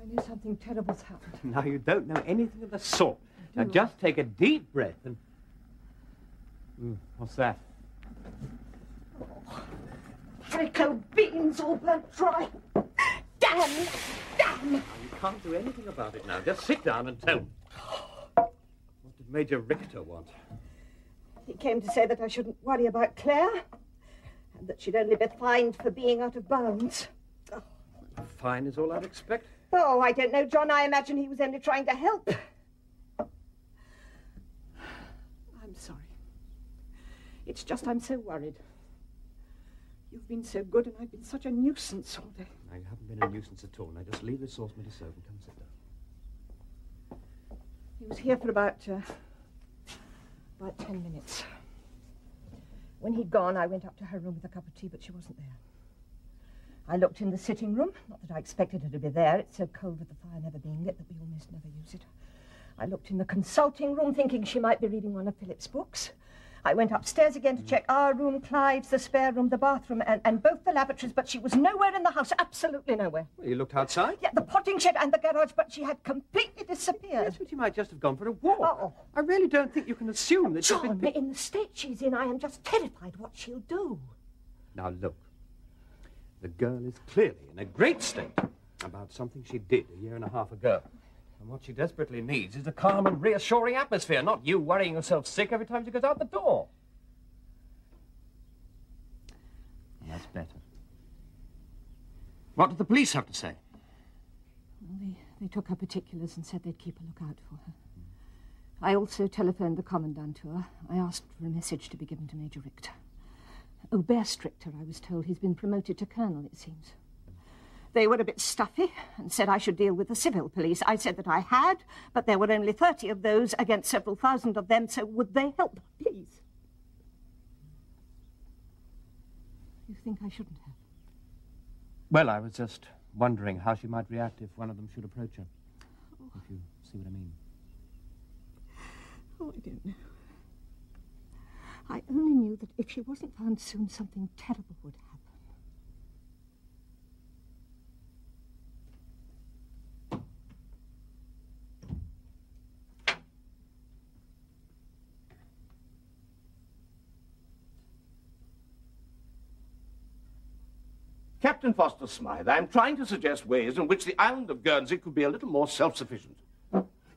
I know something terrible's happened. Now, you don't know anything of the sort. Now, just take a deep breath and... what's that? Oh, haricot beans all burnt dry. Damn! Damn! Now, you can't do anything about it now. Just sit down and tell me. What did Major Richter want? He came to say that I shouldn't worry about Claire, and that she'd only be fined for being out of bounds. Oh. A fine is all I'd expect. Oh, I don't know, John. I imagine he was only trying to help. I'm sorry. It's just I'm so worried. You've been so good and I've been such a nuisance all day. No, you haven't been a nuisance at all. Now, just leave the saucepan to soak and come sit down. He was here for about 10 minutes. When he'd gone, I went up to her room with a cup of tea, but she wasn't there. I looked in the sitting room. Not that I expected her to be there. It's so cold with the fire never being lit that we almost never use it. I looked in the consulting room, thinking she might be reading one of Philip's books. I went upstairs again to check our room, Clive's, the spare room, the bathroom, and both the lavatories, but she was nowhere in the house, absolutely nowhere. Well, you looked outside? Yeah, the potting shed and the garage, but she had completely disappeared. Yes, but you might just have gone for a walk. Oh. I really don't think you can assume that John, in the state she's in, I am just terrified what she'll do. Now, look. The girl is clearly in a great state about something she did a year and a half ago. And what she desperately needs is a calm and reassuring atmosphere, not you worrying yourself sick every time she goes out the door. That's better. What did the police have to say? Well, they took her particulars and said they'd keep a lookout for her. I also telephoned the commandant to her. I asked for a message to be given to Major Richter. Oberst-Richter, I was told. He's been promoted to colonel, it seems. They were a bit stuffy and said I should deal with the civil police. I said that I had, but there were only 30 of those against several thousand of them, so would they help, please? You think I shouldn't have? Well, I was just wondering how she might react if one of them should approach her. Oh. If you see what I mean. Oh, I don't know. I only knew that if she wasn't found soon, something terrible would happen. Captain Foster Smythe, I'm trying to suggest ways in which the island of Guernsey could be a little more self-sufficient.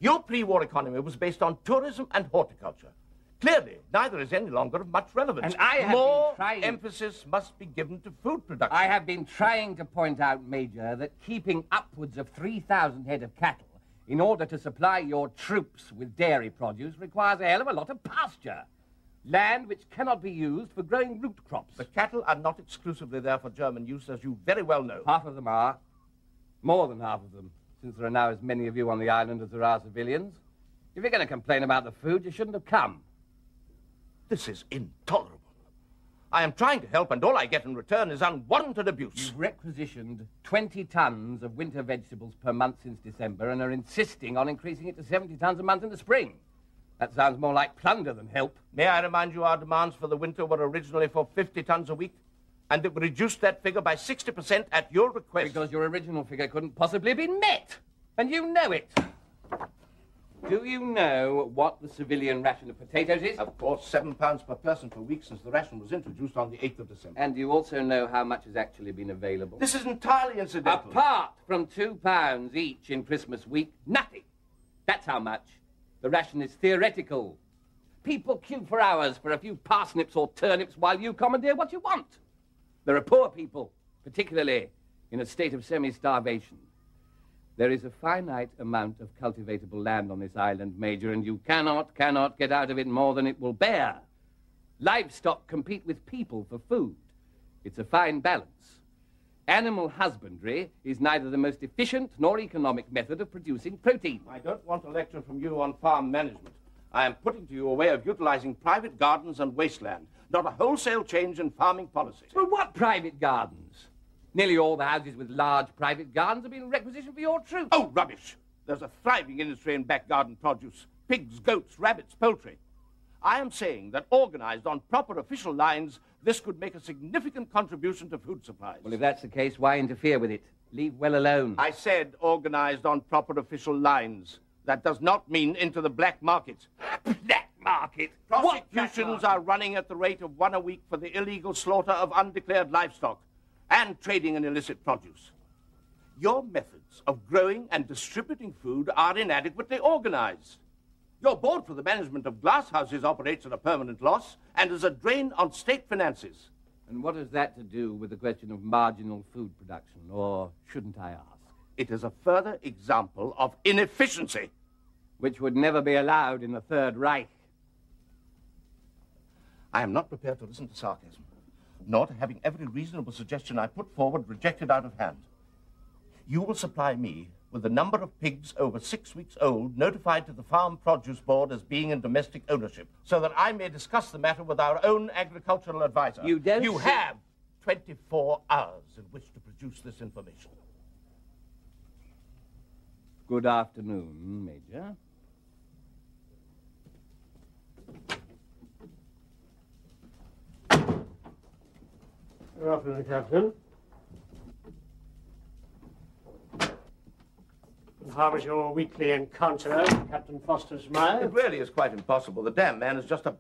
Your pre-war economy was based on tourism and horticulture. Clearly, neither is any longer of much relevance. And I have more been trying... emphasis must be given to food production. I have been trying to point out, Major, that keeping upwards of 3,000 head of cattle in order to supply your troops with dairy produce requires a hell of a lot of pasture. Land which cannot be used for growing root crops. The cattle are not exclusively there for German use, as you very well know. Half of them are. More than half of them, since there are now as many of you on the island as there are civilians. If you're going to complain about the food, you shouldn't have come. This is intolerable. I am trying to help, and all I get in return is unwarranted abuse. You've requisitioned 20 tons of winter vegetables per month since December and are insisting on increasing it to 70 tons a month in the spring. That sounds more like plunder than help. May I remind you our demands for the winter were originally for 50 tons a week, and that we reduced that figure by 60% at your request. Because your original figure couldn't possibly have been met, and you know it. Do you know what the civilian ration of potatoes is? Of course, £7 per person per week since the ration was introduced on the 8th of December. And you also know how much has actually been available? This is entirely incidental. Apart from £2 each in Christmas week, nothing. That's how much. The ration is theoretical. People queue for hours for a few parsnips or turnips while you commandeer what you want. There are poor people, particularly in a state of semi-starvation. There is a finite amount of cultivatable land on this island, Major, and you cannot get out of it more than it will bear. Livestock compete with people for food. It's a fine balance. Animal husbandry is neither the most efficient nor economic method of producing protein. I don't want a lecture from you on farm management. I am putting to you a way of utilizing private gardens and wasteland, not a wholesale change in farming policy. Well, what private gardens? Nearly all the houses with large private gardens have been requisitioned for your troops. Oh, rubbish! There's a thriving industry in back garden produce. Pigs, goats, rabbits, poultry. I am saying that organized on proper official lines, this could make a significant contribution to food supplies. Well, if that's the case, why interfere with it? Leave well alone. I said organized on proper official lines. That does not mean into the black market. Black market? Prosecutions are running at the rate of 1 a week for the illegal slaughter of undeclared livestock and trading in illicit produce. Your methods of growing and distributing food are inadequately organized. Your board for the management of glasshouses operates at a permanent loss and is a drain on state finances. And what has that to do with the question of marginal food production, or shouldn't I ask? It is a further example of inefficiency. Which would never be allowed in the Third Reich. I am not prepared to listen to sarcasm, nor to having every reasonable suggestion I put forward rejected out of hand. You will supply me with the number of pigs over 6 weeks old notified to the Farm Produce Board as being in domestic ownership, so that I may discuss the matter with our own agricultural advisor. You have 24 hours in which to produce this information. Good afternoon, Major. Good afternoon, Captain. And how was your weekly encounter, Captain Foster's mind? It really is quite impossible. The damn man is just a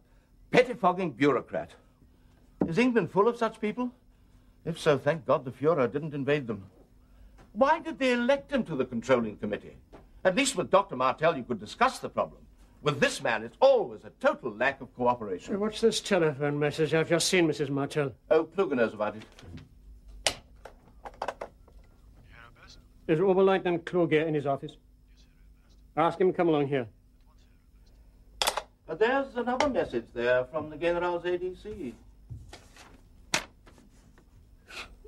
pettifogging bureaucrat. Is England full of such people? If so, thank God the Fuhrer didn't invade them. Why did they elect him to the controlling committee? At least with Dr. Martell you could discuss the problem. With this man, it's always a total lack of cooperation. Hey, what's this telephone message? I've just seen Mrs. Martell. Oh, Kluger knows about it. Is Oberleutnant Kluger in his office? Ask him to come along here. But there's another message there from the General's ADC.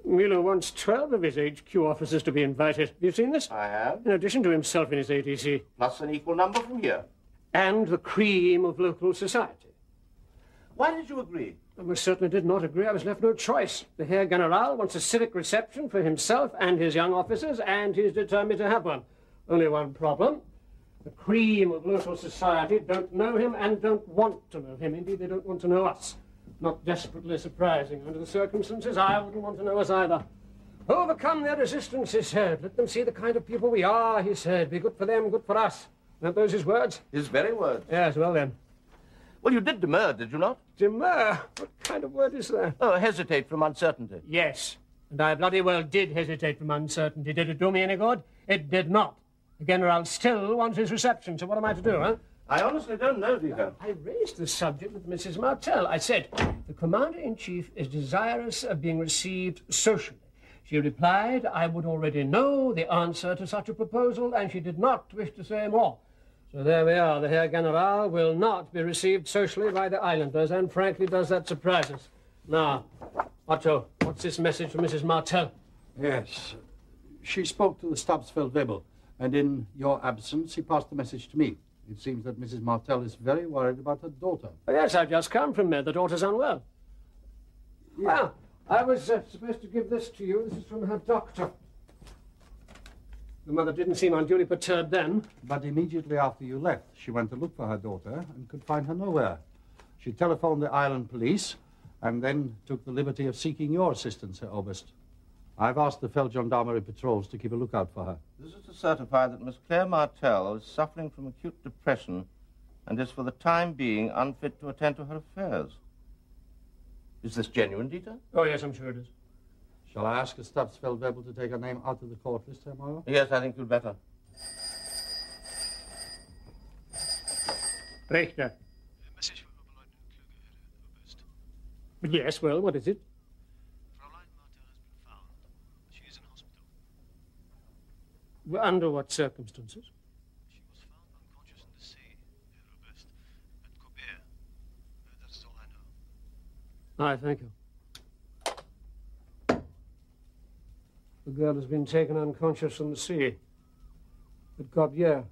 Milo wants 12 of his HQ officers to be invited. Have you seen this? I have. In addition to himself and his ADC. Plus an equal number from here. And the cream of local society. Why did you agree? I most certainly did not agree. I was left no choice. The Herr General wants a civic reception for himself and his young officers, and he's determined to have one. Only one problem. The cream of local society don't know him and don't want to know him. Indeed, they don't want to know us. Not desperately surprising. Under the circumstances, I wouldn't want to know us either. Overcome their resistance, he said. Let them see the kind of people we are, he said. Be good for them, good for us. Aren't those his words? His very words. Yes, well then. Well, you did demur, did you not? Demur? What kind of word is that? Oh, hesitate from uncertainty. Yes. And I bloody well did hesitate from uncertainty. Did it do me any good? It did not. The General still wants his reception, so what am I to do, huh? I honestly don't know, Dieter. I raised the subject with Mrs. Martell. I said, the Commander-in-Chief is desirous of being received socially. She replied, I would already know the answer to such a proposal, and she did not wish to say more. So there we are. The Herr General will not be received socially by the islanders, and frankly, does that surprise us? Now, Otto, what's this message from Mrs. Martell? Yes. She spoke to the Stabsfeldwebel, and in your absence, he passed the message to me. It seems that Mrs. Martell is very worried about her daughter. Oh, yes, I've just come from there. The daughter's unwell. Yeah. Well, I was supposed to give this to you. This is from her doctor. The mother didn't seem unduly perturbed then. But immediately after you left, she went to look for her daughter and could find her nowhere. She telephoned the island police and then took the liberty of seeking your assistance, Herr Oberst. I've asked the Feldgendarmerie patrols to keep a lookout for her. This is to certify that Miss Claire Martell is suffering from acute depression and is for the time being unfit to attend to her affairs. Is this genuine, Dieter? Oh, yes, I'm sure it is. Shall I ask the Stabsfeldwebel to take her name out of the court list, Herr Mauer? Yes, I think you'd better. Richter. Message from Oberleutnant Kluger, Herr Oberst. Yes, well, what is it? Fräulein Martell has been found. She is in hospital. Under what circumstances? She was found unconscious in the sea, Herr Oberst, at Kobert. That is all I know. I thank you. The girl has been taken unconscious in the sea. At Kobert.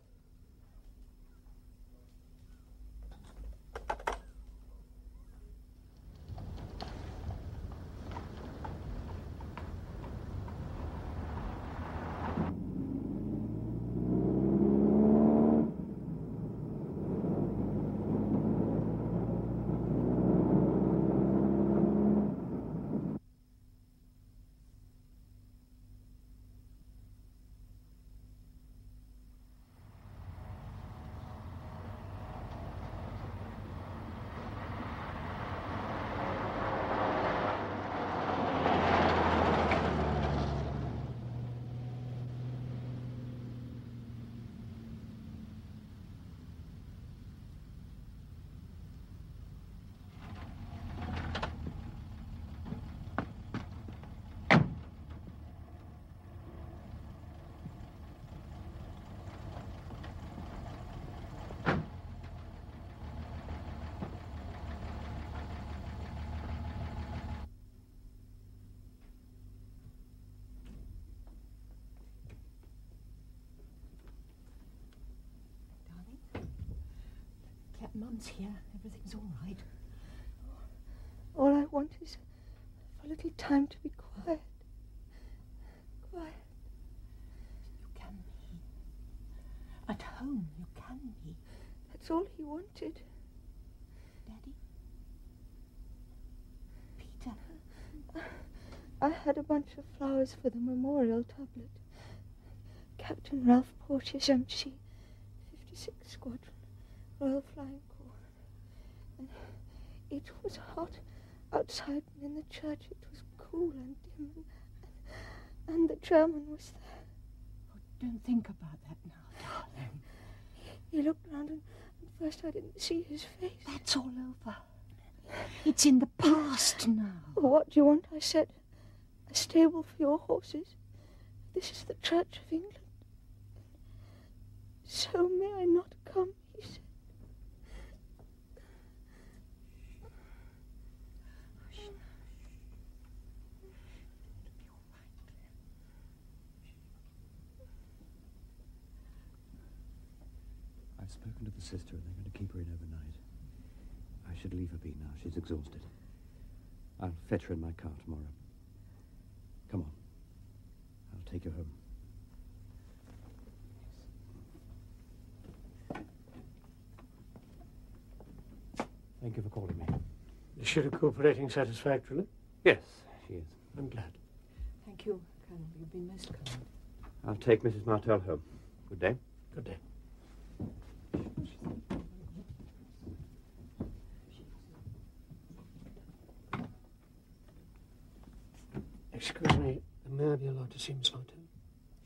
Mum's here. Everything's all right. All I want is for a little time to be quiet. Quiet. You can be. At home, you can be. That's all he wanted. Daddy? Peter? I had a bunch of flowers for the memorial tablet. Captain Ralph Porteous, MC, 56 Squadron, Royal Flying Corps. And it was hot outside, and in the church it was cool and dim, and the German was there. Oh, don't think about that now, darling. He looked round, and at first I didn't see his face. That's all over. It's in the past now. Well, what do you want? I said. A stable for your horses. This is the Church of England. So may I not come, he said. I've spoken to the sister and they're going to keep her in overnight. I should leave her be now. She's exhausted. I'll fetch her in my car tomorrow. Come on. I'll take you home. Thank you for calling me. Is she recuperating satisfactorily? Yes, she is. I'm glad. Thank you, Colonel. You've been most kind. I'll take Mrs. Martell home. Good day. Good day. Excuse me, may I be allowed to see Miss Martell?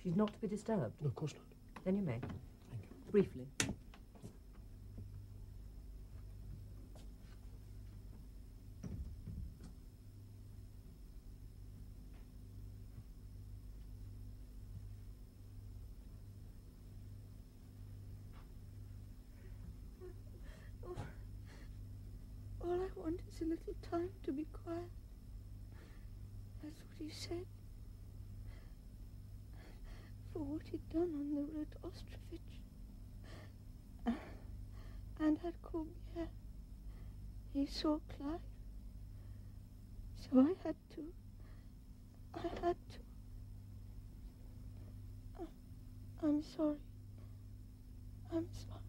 She's not to be disturbed. No, of course not. Then you may. Thank you. Briefly. All I want is a little time to be quiet. That's what he said. For what he'd done on the road to Ostrovich. And at Corbière. He saw Clive. So I had to. I'm sorry. I'm sorry.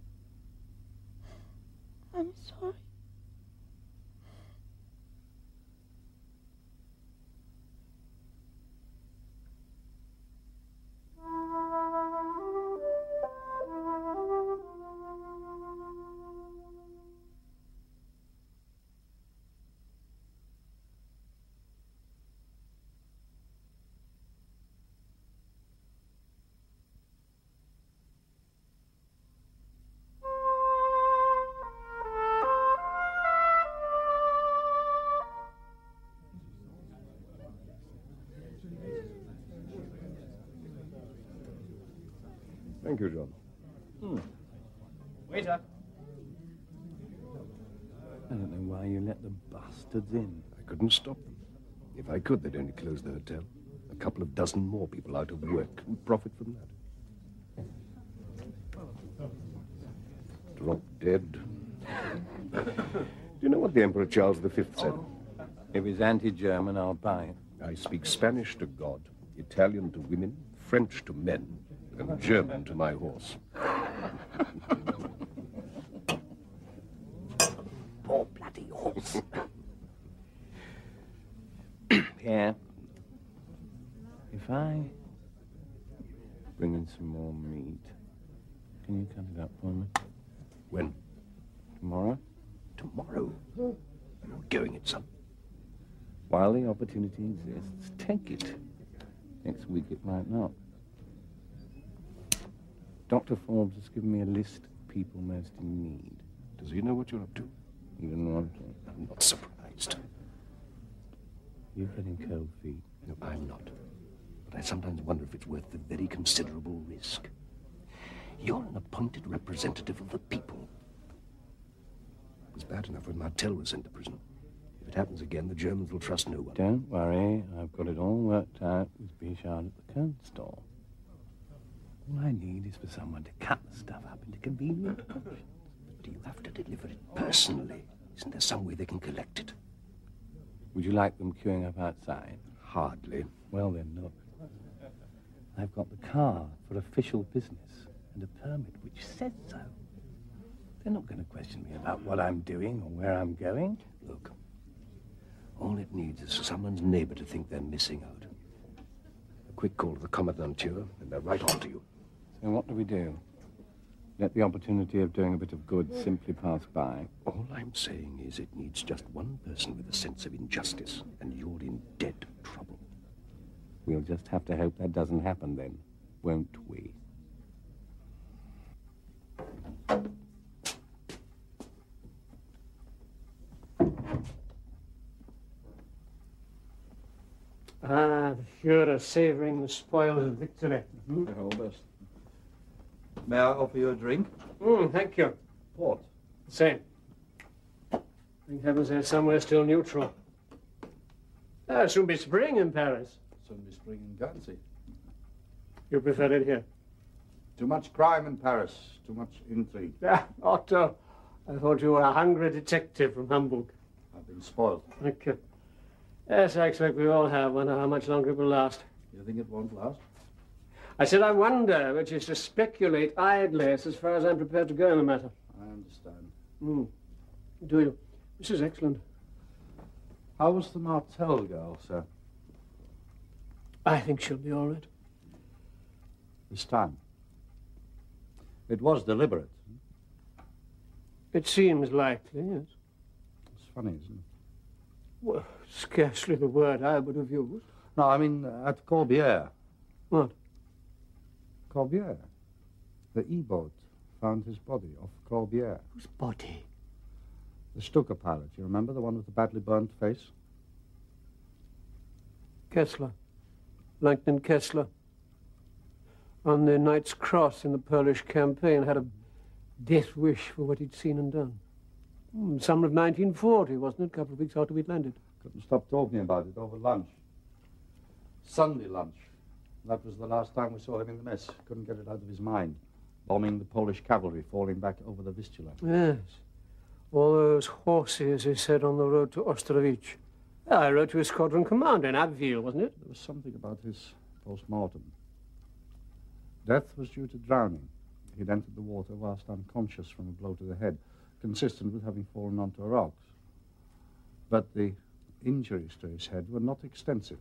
Thank you, John. Waiter. I don't know why you let the bastards in. I couldn't stop them. If I could, they'd only close the hotel. A couple of dozen more people out of work would profit from that. Drop dead. Do you know what the Emperor Charles V said? If it's anti-German, I'll buy it. I speak Spanish to God, Italian to women, French to men, and German to my horse. Poor bloody horse. Yeah. If I bring in some more meat, can you cut it up for me? When? Tomorrow? Tomorrow? You're going it, son. While the opportunity exists, take it. Next week it might not. Dr. Forbes has given me a list of people most in need. Does he know what you're up to? He didn't want to. I'm not surprised. You're getting cold feet. No, I'm not. But I sometimes wonder if it's worth the very considerable risk. You're an appointed representative of the people. It was bad enough when Martel was sent to prison. If it happens again, the Germans will trust no one. Don't worry. I've got it all worked out with Bichard at the cone store. All I need is for someone to cut the stuff up into convenient portions. Do you have to deliver it personally? Isn't there some way they can collect it? Would you like them queuing up outside? Hardly. Well then, look. I've got the car for official business and a permit which says so. They're not going to question me about what I'm doing or where I'm going. Look, all it needs is someone's neighbor to think they're missing out. A quick call to the commandanture, and they're right on to you. So what do we do? Let the opportunity of doing a bit of good simply pass by? All I'm saying is it needs just one person with a sense of injustice, and you're in dead trouble. We'll just have to hope that doesn't happen then, won't we? Ah, the Fuhrer savouring the spoils of victory. Oberst. May I offer you a drink? Thank you. Port. Same. Thank heavens there's somewhere still neutral. It'll soon be spring in Paris. Soon be spring in Guernsey. You prefer it here? Too much crime in Paris. Too much intrigue. Ah, Otto, I thought you were a hungry detective from Hamburg. I've been spoiled. Thank you. Yes, I expect we all have. Wonder how much longer it will last. You think it won't last? I said I wonder, which is to speculate idly as far as I'm prepared to go in the matter. I understand. Do you? This is excellent. How was the Martel girl, sir? I think she'll be all right. This time? It was deliberate. It seems likely, yes. It's funny, isn't it? Well, scarcely the word I would have used. No, I mean at Corbière. What? Corbière. The E-boat found his body off Corbière. Whose body? The Stuka pilot, you remember? The one with the badly burnt face? Kessler. Langton Kessler. On the Knight's Cross in the Polish campaign, had a death wish for what he'd seen and done. Summer of 1940, wasn't it? A couple of weeks after we'd landed. Couldn't stop talking about it over lunch. Sunday lunch. That was the last time we saw him in the mess. Couldn't get it out of his mind. Bombing the Polish cavalry, falling back over the Vistula. Yes. All those horses, he said, on the road to Ostrovich. I wrote to his squadron commander in Abbeville, wasn't it? There was something about his post-mortem. Death was due to drowning. He'd entered the water whilst unconscious from a blow to the head, consistent with having fallen onto rocks. But the injuries to his head were not extensive.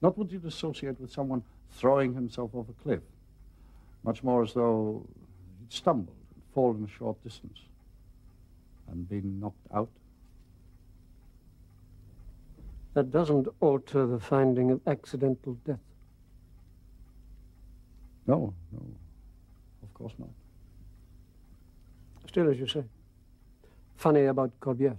Not what you'd associate with someone throwing himself off a cliff. Much more as though he'd stumbled and fallen a short distance and been knocked out. That doesn't alter the finding of accidental death. No, of course not. Still, as you say, funny about Corbière.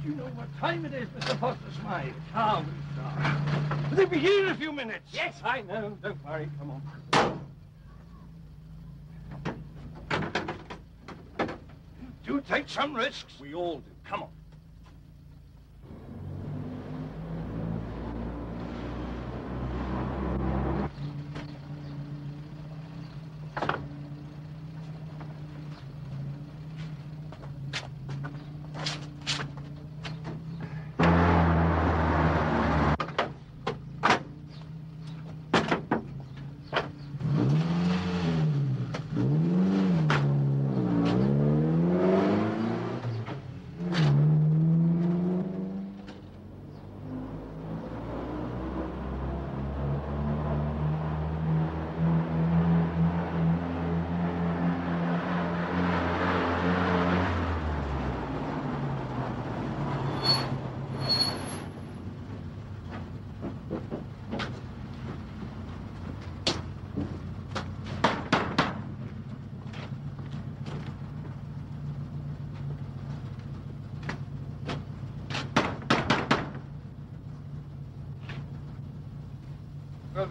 You know what time it is, Mr. Foster Smythe? Calm, sir. They'll be here in a few minutes. Yes, I know. Don't worry. Come on. Do take some risks. We all do. Come on. You're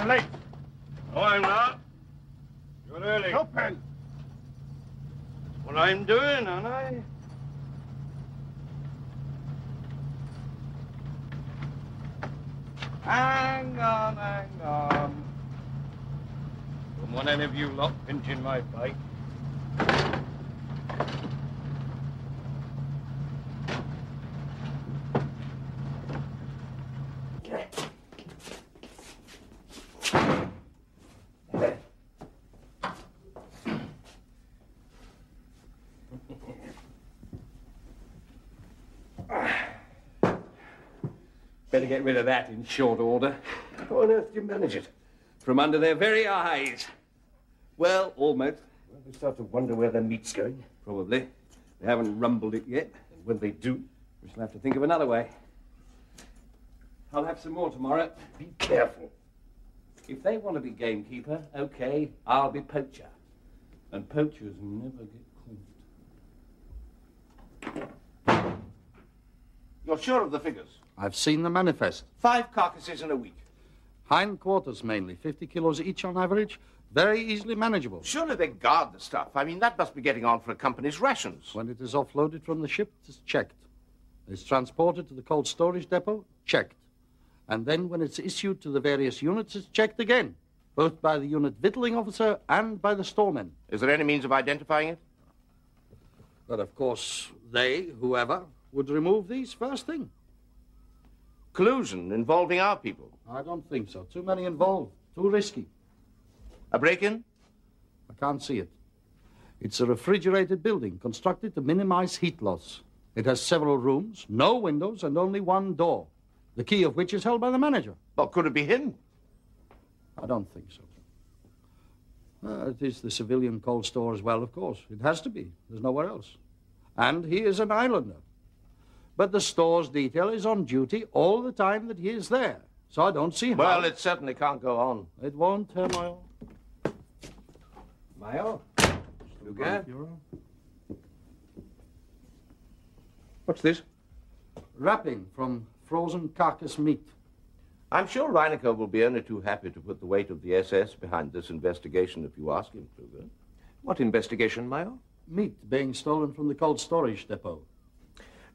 late. No, I'm not. You're early. Open. What I'm doing, aren't I? Hang on, hang on. Don't want any of you lot pinching my bike. Better get rid of that in short order. How on earth do you manage it? From under their very eyes. Well, almost. Well, we start to wonder where the meat's going. Probably. They haven't rumbled it yet. And when they do, We shall have to think of another way. I'll have some more tomorrow. be careful. If they want to be gamekeeper, okay, I'll be poacher. And poachers never get caught. You're sure of the figures? I've seen the manifest. 5 carcasses in a week. Hind quarters mainly, 50 kilos each on average. Very easily manageable. Surely they guard the stuff. I mean, that must be getting on for a company's rations. When it is offloaded from the ship, it's checked. It's transported to the cold storage depot, checked. And then when it's issued to the various units, it's checked again, both by the unit victualling officer and by the storemen. Is there any means of identifying it? But of course, they, whoever, would remove these first thing. Collusion involving our people. I don't think so. Too many involved. Too risky. A break-in? I can't see it. It's a refrigerated building constructed to minimize heat loss. It has several rooms, no windows, and only one door, the key of which is held by the manager. Well, could it be him? I don't think so. It is the civilian cold store as well, of course. It has to be. There's nowhere else. And he is an islander. But the store's detail is on duty all the time that he is there. So I don't see how... Well, it certainly can't go on. It won't, Herr Mayer. Mayer? Luger? What's this? Wrapping from frozen carcass meat. I'm sure Reinecker will be only too happy to put the weight of the SS behind this investigation if you ask him, Kluger. What investigation, Mayor? Meat being stolen from the cold storage depot.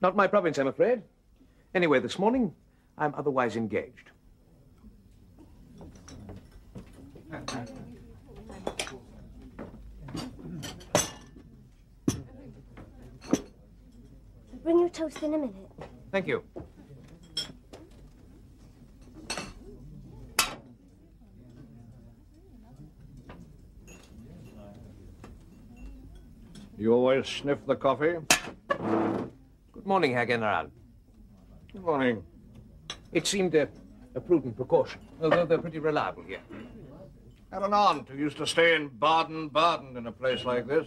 Not my province, I'm afraid. Anyway, this morning, I'm otherwise engaged. Bring your toast in a minute. Thank you. You always sniff the coffee? Good morning, Herr General. Good morning. It seemed a prudent precaution, although they're pretty reliable here. Had an aunt who used to stay in Baden-Baden in a place like this.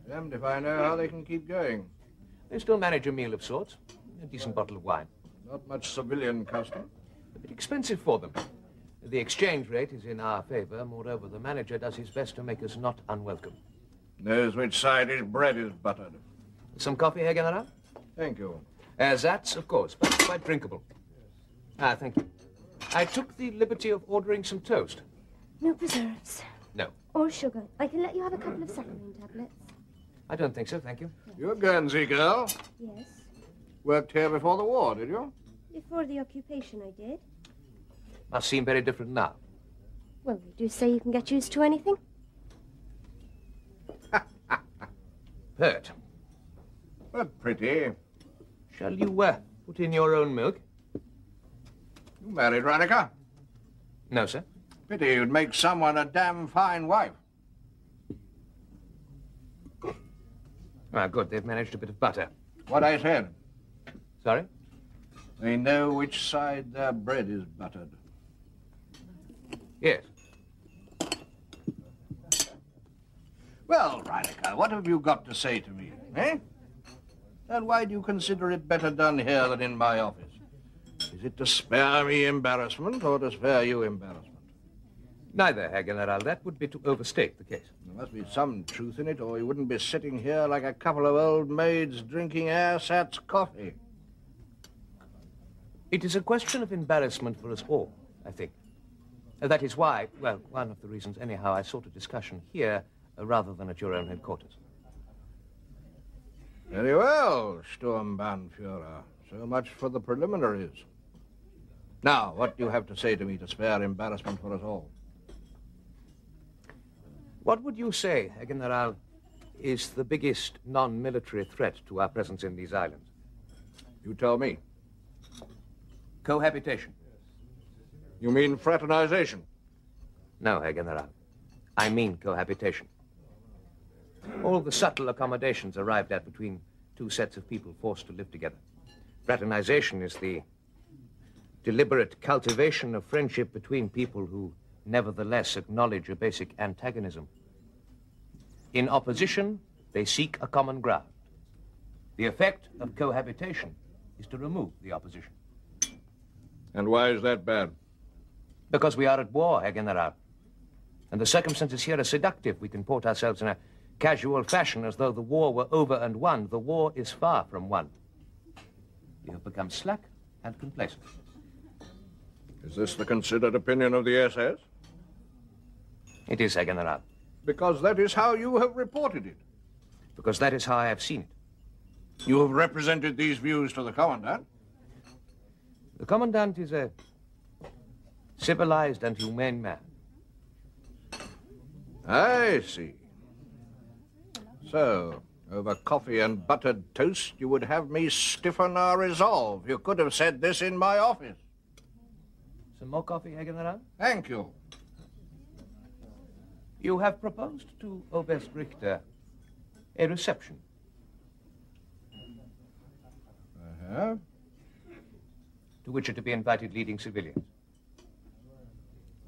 Damned if I know how they can keep going. They still manage a meal of sorts, a decent bottle of wine. Not much civilian custom. A bit expensive for them. The exchange rate is in our favor. Moreover, the manager does his best to make us not unwelcome. Knows which side his bread is buttered. Some coffee, Herr General? Thank you. That's, of course, but quite drinkable. Ah, thank you. I took the liberty of ordering some toast. No preserves. No. Or sugar. I can let you have a couple of saccharine tablets. I don't think so, thank you. You're a Guernsey girl. Yes. Worked here before the war, did you? Before the occupation, I did. Must seem very different now. Well, they do say you can get used to anything. Pert. But pretty. Shall you put in your own milk? You married Reinecker? No, sir. Pity you'd make someone a damn fine wife. Ah, good. They've managed a bit of butter. What I said. Sorry? They know which side their bread is buttered. Yes. Well, Reinecker, what have you got to say to me, eh? And why do you consider it better done here than in my office? Is it to spare me embarrassment or to spare you embarrassment? Neither, Herr General. That would be to overstate the case. There must be some truth in it, or you wouldn't be sitting here like a couple of old maids drinking ersatz coffee. It is a question of embarrassment for us all, I think. That is why, well, one of the reasons, anyhow, I sought a discussion here rather than at your own headquarters. Very well, Sturmbannführer. So much for the preliminaries. Now, what do you have to say to me to spare embarrassment for us all? What would you say, Herr General, is the biggest non-military threat to our presence in these islands? You tell me. Cohabitation. You mean fraternization? No, Herr General. I mean cohabitation. All the subtle accommodations arrived at between two sets of people forced to live together. Fraternization is the deliberate cultivation of friendship between people who nevertheless acknowledge a basic antagonism. In opposition, they seek a common ground. The effect of cohabitation is to remove the opposition. And why is that bad? Because we are at war, Herr General. And the circumstances here are seductive. We comport ourselves in a casual fashion as though the war were over and won. The war is far from won. We have become slack and complacent. Is this the considered opinion of the SS? It is, Herr General. Because that is how you have reported it. Because that is how I have seen it. You have represented these views to the Commandant? The Commandant is a civilized and humane man. I see. So, over coffee and buttered toast, you would have me stiffen our resolve. You could have said this in my office. Some more coffee, Herr General? Thank you. You have proposed to Oberst Richter a reception. I have? To which are to be invited leading civilians.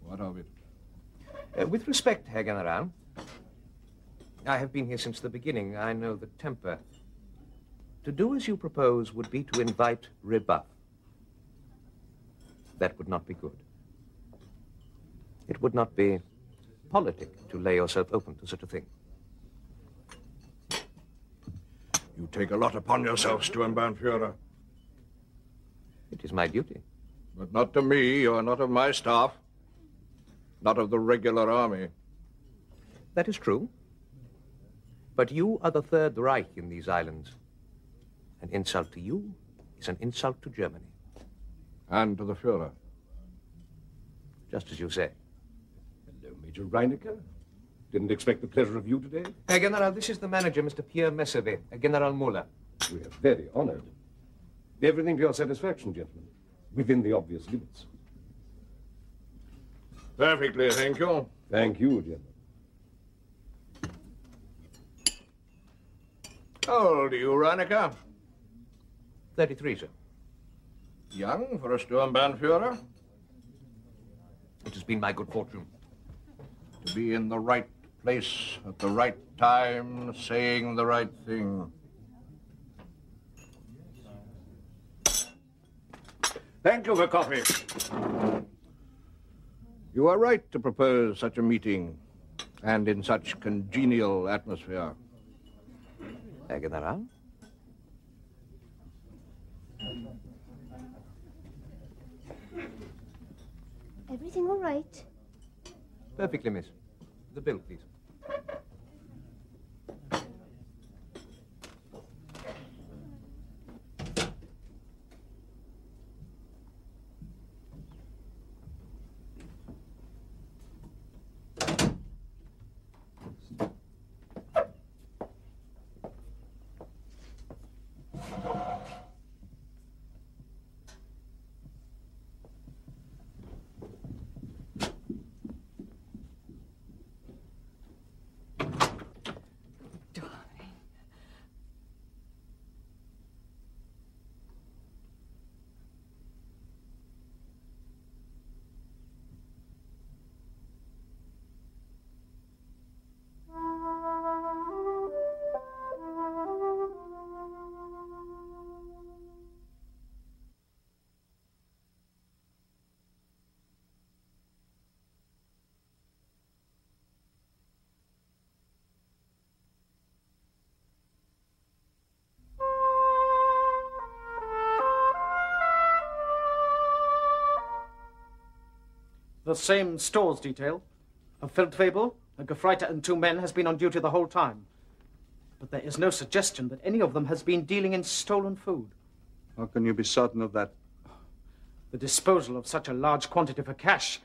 What of it? With respect, Herr General, I have been here since the beginning. I know the temper. To do as you propose would be to invite rebuff. That would not be good. It would not be politic to lay yourself open to such a thing. You take a lot upon yourself, Sturmbannführer. It is my duty. But not to me, or not of my staff. Not of the regular army. That is true. But you are the Third Reich in these islands. An insult to you is an insult to Germany. And to the Führer. Just as you say. Hello, Major Reinecker. Didn't expect the pleasure of you today. Herr General, this is the manager, Mr. Pierre Messervy, General Muller. We are very honored. Everything to your satisfaction, gentlemen. Within the obvious limits. Perfectly, thank you. Thank you, gentlemen. How old are you, Reinecker? 33, sir. Young for a Sturmbannführer? It has been my good fortune. To be in the right place at the right time, saying the right thing. Thank you for coffee. You are right to propose such a meeting, and in such congenial atmosphere. Herr General? Everything all right? Perfectly, miss. The bill, please. The same stores detail. A Feldwebel, a Gefreiter, and 2 men has been on duty the whole time. But there is no suggestion that any of them has been dealing in stolen food. How can you be certain of that? The disposal of such a large quantity for cash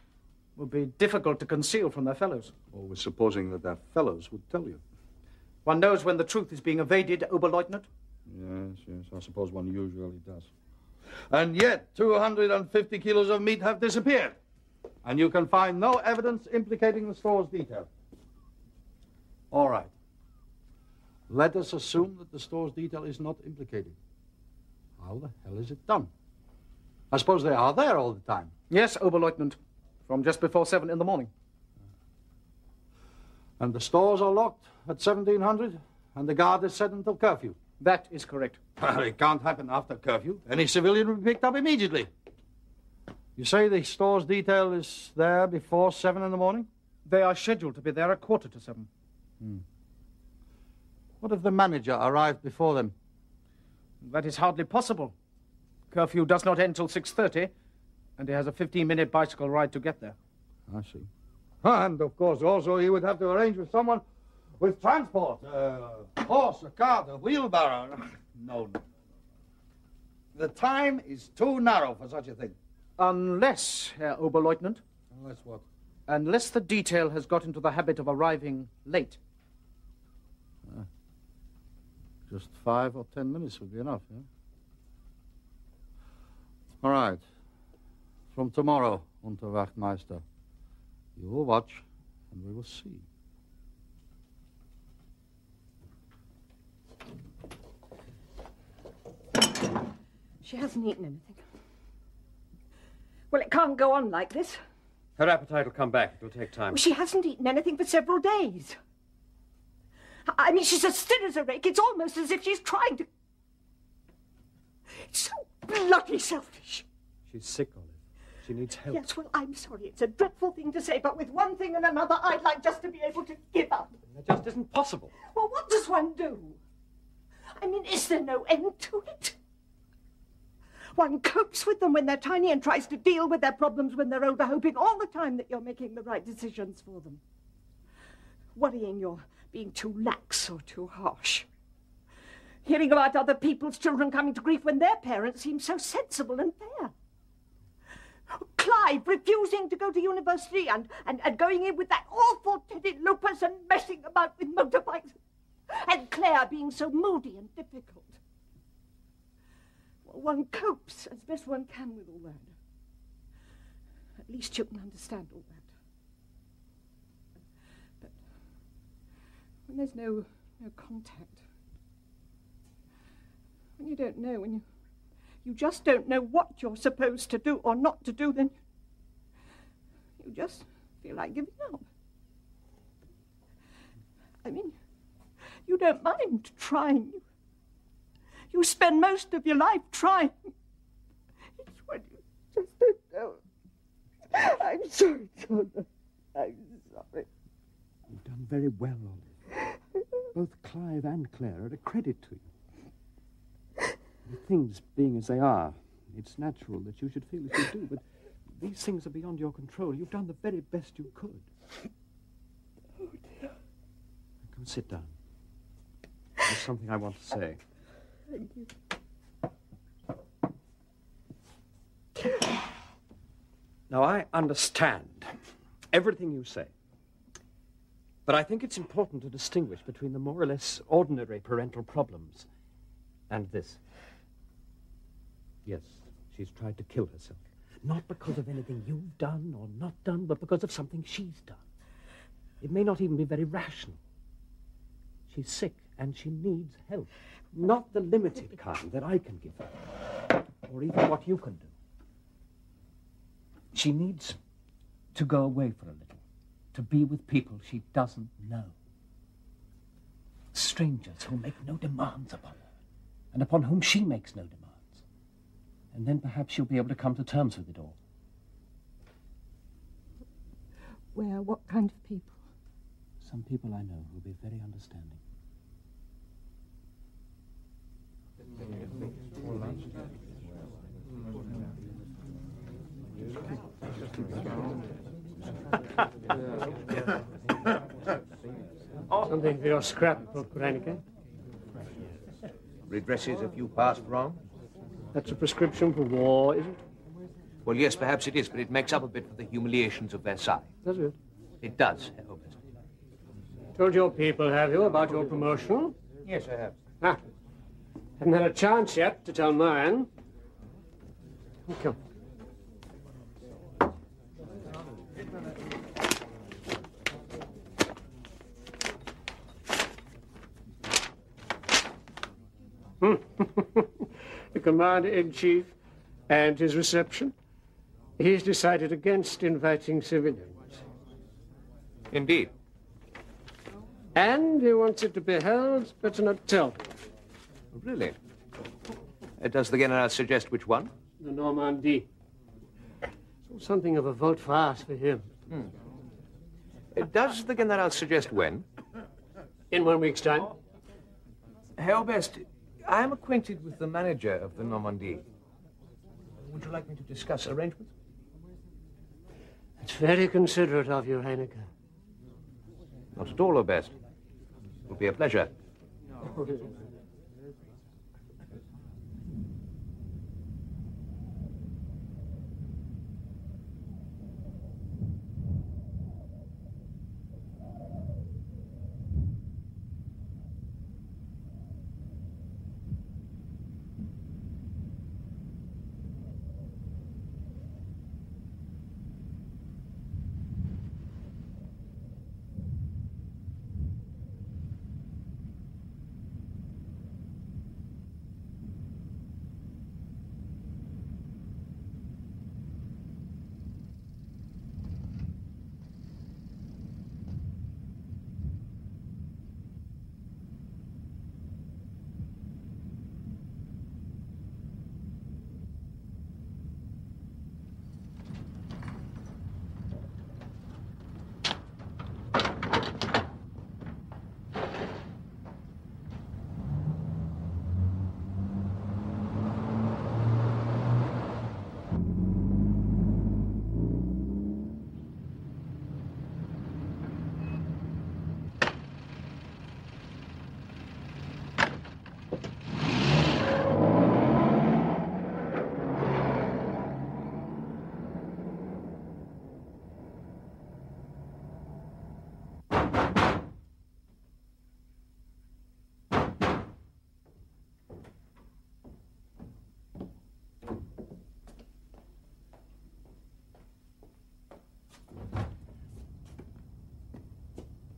would be difficult to conceal from their fellows. Always supposing that their fellows would tell you. One knows when the truth is being evaded, Oberleutnant. Yes, I suppose one usually does. And yet, 250 kilos of meat have disappeared. And you can find no evidence implicating the store's detail. All right. Let us assume that the store's detail is not implicated. How the hell is it done? I suppose they are there all the time. Yes, Oberleutnant. From just before 7 in the morning. And the stores are locked at 1700, and the guard is set until curfew. That is correct. Well, it can't happen after curfew. Any civilian will be picked up immediately. You say the store's detail is there before 7 in the morning? They are scheduled to be there at 7:15. What if the manager arrived before them? That is hardly possible. Curfew does not end till 6:30, and he has a 15-minute bicycle ride to get there. I see. And, of course, also he would have to arrange with someone with transport. A horse, a cart, a wheelbarrow. No. The time is too narrow for such a thing. Unless, Herr Oberleutnant. Unless what? Unless the detail has got into the habit of arriving late. Just 5 or 10 minutes would be enough, yeah? All right. From tomorrow, Unterwachtmeister. You will watch, and we will see. She hasn't eaten anything. Well, it can't go on like this. Her appetite will come back. It will take time. Well, she hasn't eaten anything for several days. I mean, she's as thin as a rake. It's almost as if she's trying to... It's so bloody selfish. She's sick, Olive. She needs help. Yes, well, I'm sorry. It's a dreadful thing to say, but with one thing and another, I'd like just to be able to give up. That just isn't possible. Well, what does one do? I mean, is there no end to it? One copes with them when they're tiny and tries to deal with their problems when they're older, hoping all the time that you're making the right decisions for them. Worrying you're being too lax or too harsh. Hearing about other people's children coming to grief when their parents seem so sensible and fair. Clive refusing to go to university and going in with that awful Teddy Lopez and messing about with motorbikes. And Claire being so moody and difficult. Well, one copes as best one can with all that. At least you can understand all that. But when there's no contact, when you don't know, when you just don't know what you're supposed to do or not to do, then you just feel like giving up. I mean, you don't mind trying. You spend most of your life trying. It's when you just don't know. I'm sorry, John. I'm sorry. You've done very well, Olive. Both Clive and Claire are a credit to you. With things being as they are, it's natural that you should feel as you do, but these things are beyond your control. You've done the very best you could. Oh, dear. Come sit down. There's something I want to say. Thank you. Now, I understand everything you say, but I think it's important to distinguish between the more or less ordinary parental problems and this. Yes, she's tried to kill herself. Not because of anything you've done or not done, but because of something she's done. It may not even be very rational. She's sick, and she needs help. Not the limited kind that I can give her, or even what you can do. She needs to go away for a little, to be with people she doesn't know. Strangers who make no demands upon her, and upon whom she makes no demands. And then perhaps she'll be able to come to terms with it all. Where? What kind of people? Some people I know who'll be very understanding. Something for your scrapbook, Reineke. Redresses a few past wrongs? That's a prescription for war, is it? Well, yes, perhaps it is, but it makes up a bit for the humiliations of Versailles. Does it? It does, Herr Oberst. Told your people, have you, about your promotion? Yes, I have. Ah, haven't had a chance yet to tell mine. Come. The Commander-in-Chief and his reception. He's decided against inviting civilians. Indeed. And he wants it to be held, better not tell me. Really? Does the General suggest which one? The Normandy. Something of a volte-face for him. Does the General suggest when? In 1 week's time. Herr Oberst, I am acquainted with the manager of the Normandy. Would you like me to discuss arrangements? It's very considerate of you, Reineke. Not at all, Oberst. It will be a pleasure.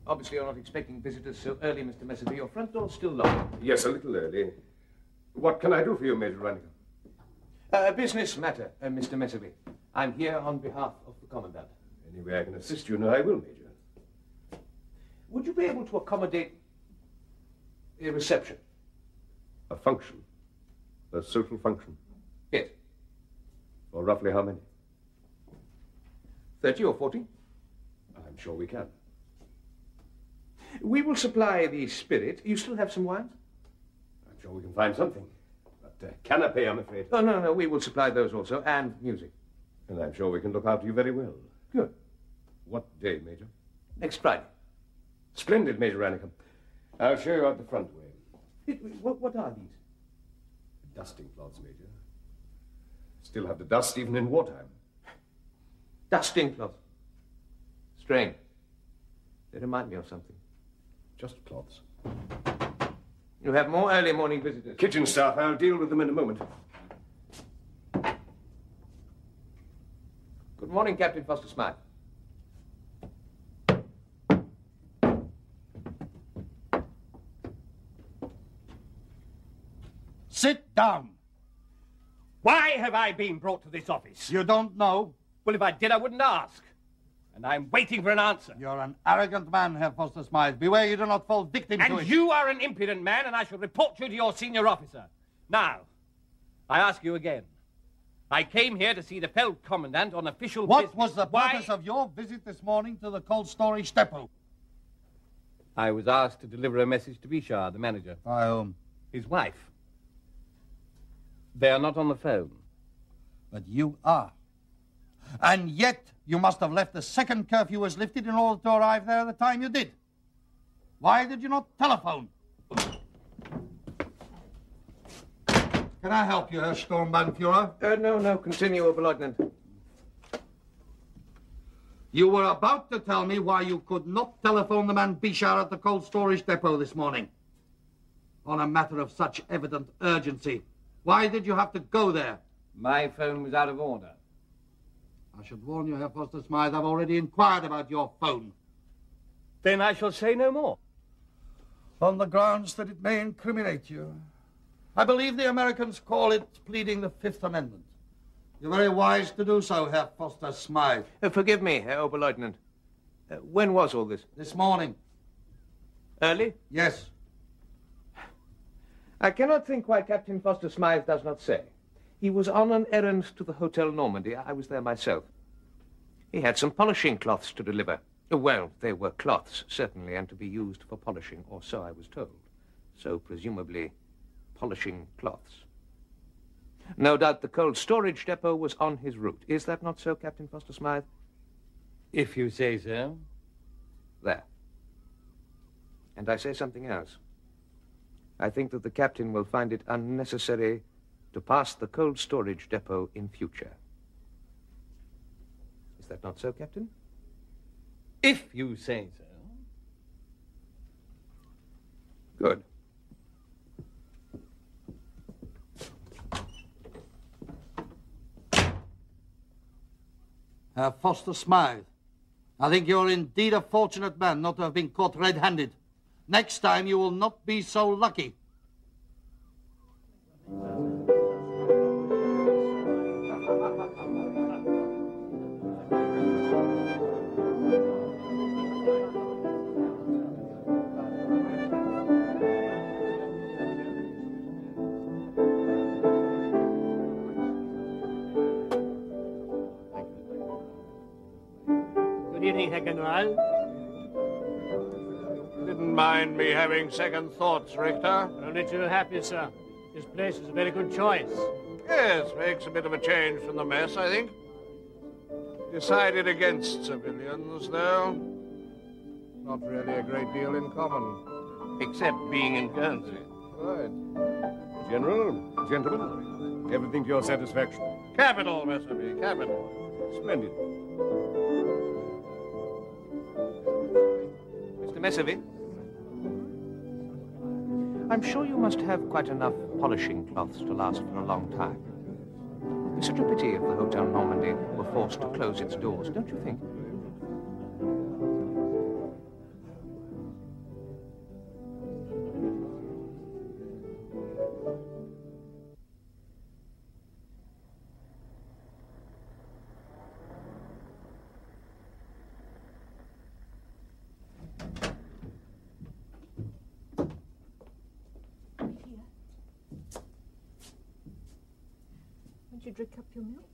Obviously, you're not expecting visitors so early, Mr. Messerby. Your front door's still locked. Yes, a little early. What can I do for you, Major Reineke? A business matter, Mr. Messerby. I'm here on behalf of the Commandant. Any way I can assist you, no, I will, Major. Would you be able to accommodate a reception? A function? A social function? Yes. For roughly how many? 30 or 40? I'm sure we can. We will supply the spirit. You still have some wines? I'm sure we can find something. But canapé, I'm afraid. Oh, no, we will supply those also, and music. And I'm sure we can look after you very well. Good. What day, Major? Next Friday. Splendid, Major Reineke. I'll show you out the front way. What are these? Dusting cloths, Major. Still have to dust even in wartime. Dusting cloths. Strange. They remind me of something. Just cloths. You have more early morning visitors. Kitchen staff. I'll deal with them in a moment. Good morning, Captain Foster Smythe. Sit down. Why have I been brought to this office? You don't know? Well, if I did, I wouldn't ask. And I'm waiting for an answer. You're an arrogant man, Herr Foster Smythe. Beware you do not fall victim to it. And you are an impudent man, and I shall report you to your senior officer. Now, I ask you again. I came here to see the Feld Commandant on official business. What was the purpose of your visit this morning to the cold storage depot? I was asked to deliver a message to Bichard, the manager. By whom? His wife. They are not on the phone. But you are. And yet, you must have left the second curfew was lifted in order to arrive there at the time you did. Why did you not telephone? Can I help you, Herr Sturmbannführer? No, continue, Oberleutnant. You were about to tell me why you could not telephone the man Bichard at the cold storage depot this morning. On a matter of such evident urgency. Why did you have to go there? My phone was out of order. I should warn you, Herr Foster Smythe, I've already inquired about your phone. Then I shall say no more. On the grounds that it may incriminate you. I believe the Americans call it pleading the Fifth Amendment. You're very wise to do so, Herr Foster Smythe. Forgive me, Herr Oberleutnant. When was all this? This morning. Early? Yes. I cannot think why Captain Foster Smythe does not say. He was on an errand to the Hotel Normandy. I was there myself. He had some polishing cloths to deliver. Well, they were cloths, certainly, and to be used for polishing, or so I was told. So, presumably, polishing cloths. No doubt the cold storage depot was on his route. Is that not so, Captain Foster Smythe? If you say so. There. And I say something else. I think that the captain will find it unnecessary to pass the cold storage depot in future. Is that not so, Captain? If you say so. Good. Herr Foster Smythe, I think you're indeed a fortunate man not to have been caught red-handed. Next time you will not be so lucky. Good evening, Herr General. Didn't mind me having second thoughts, Richter. Only too happy, sir. This place is a very good choice. Yes, makes a bit of a change from the mess, I think. Decided against civilians, though. Not really a great deal in common. Except being in Guernsey. Right. General, gentlemen, everything to your satisfaction. Capital, Messerby, capital. Splendid. Mr. Messervy? I'm sure you must have quite enough polishing cloths to last for a long time. It's such a pity if the Hotel Normandy were forced to close its doors, don't you think? Won't you drink up your milk?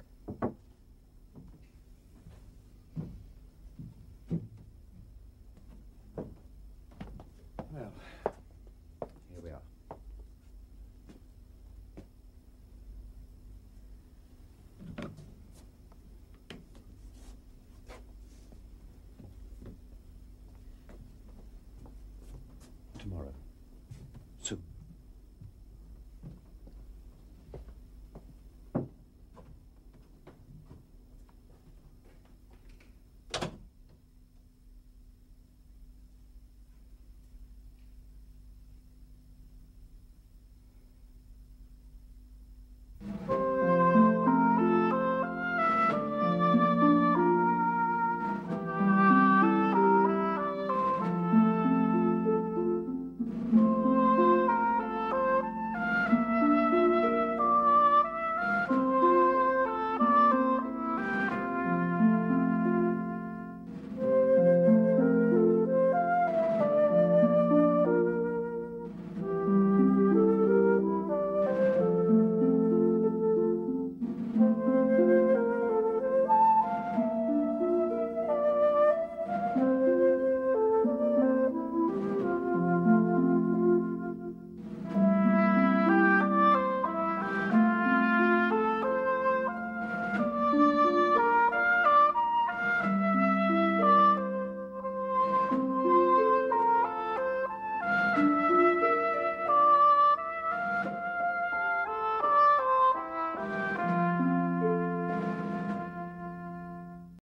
Well,